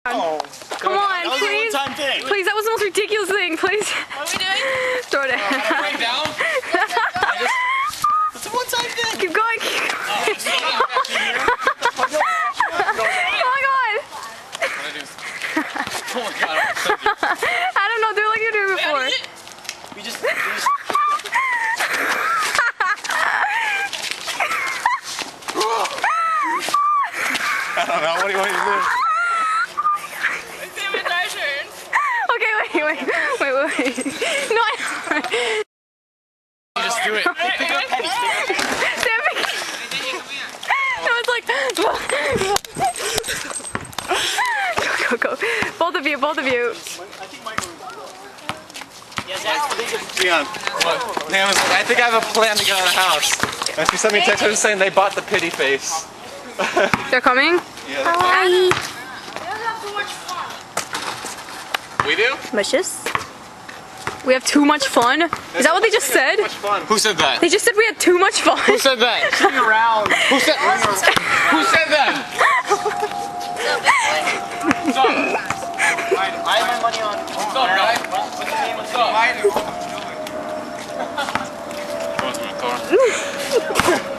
Oh, Come on, that was please. a one-time thing. Please, that was the most ridiculous thing. Please. What are we doing? Throw it in. Bring down? It's a one-time thing. Keep going. Keep going. Oh my god. Oh my god. I don't know. Do it like you did before. We just I don't know. What do you want me to do? Damn, it's our turn. Okay, wait. No, I You just do it. Pick up pennies. Sam, no, it's like. Go. Both of you. Leon. Leon was like, I think I have a plan to get out of the house. And she sent me a text saying they bought the pity face. They're coming? Yeah. Hi. We do? Delicious. We have too much fun? Is that what they just said? Much fun. Who said that? They just said we had too much fun. Who said that? Around. Who said that? What's up? I have my money on. What's up, guy? What's the name? What's up? I do. You want some car?